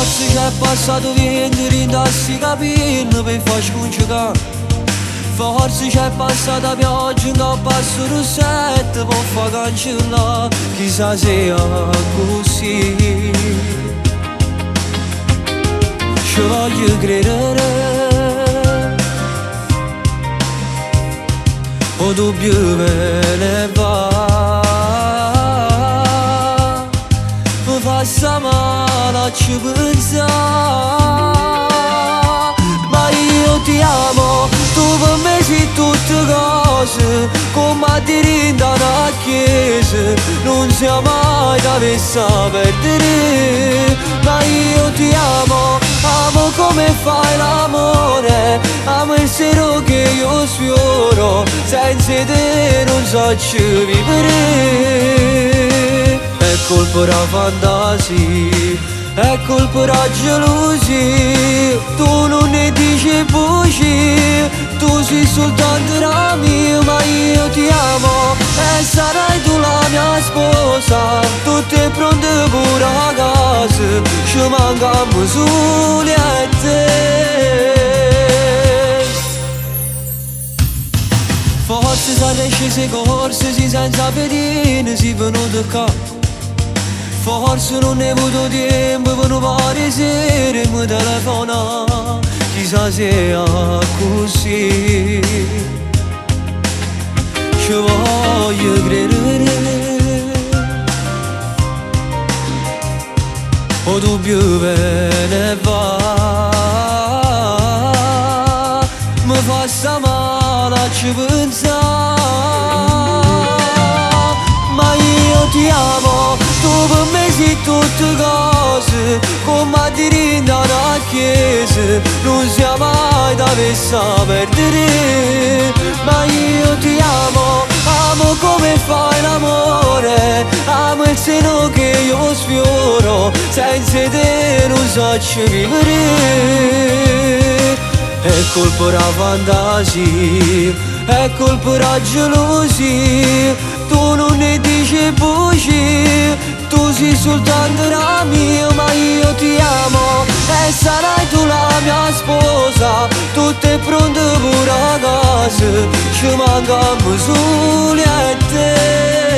Forse che è passato vento, rindassi capire per far scongiugare. Forse c'è passata pioggia, un coppa su rossetto può far cancellare. Chissà se è così. Ci voglio credere, o dubbio me ne va. Mi fa sta male a ci pensare. Ma io ti amo, tu per me sei tutte cose, come a dire in una chiesa, non sia mai da messa a perdere. Ma io ti amo, amo come fai l'amore, amo il seno che io sfioro, senza te non so vivere. È colpa della fantasia, è colpa della gelosia, tu non ne dici voci, tu sei soltanto la mia. Ma io ti amo e sarai tu la mia sposa, tutto è pronto pure a casa, ci mancamo soli a te. Forse sarei scese corse, si senza pedine, si venuto qua. Forse non ne ho avuto tempo per un po' di sera mi telefona. Chissà se è così. Ci voglio credere, o dubbio me ne va. Mi fa sta male a ci pensare. Ma io ti amo, tu per me sei tutte cose, come a dire in una chiesa, non sia mai da messa a perdere. Ma io ti amo, amo come fai l'amore, amo il seno che io sfioro, senza te non so vivere. È colpa della fantasia, è colpa della gelosia, tu non ne dici voci, tu sei soltanto la mia. Ma io ti amo e sarai tu la mia sposa, tutto è pronto pure a casa, ci mancamo soli a te.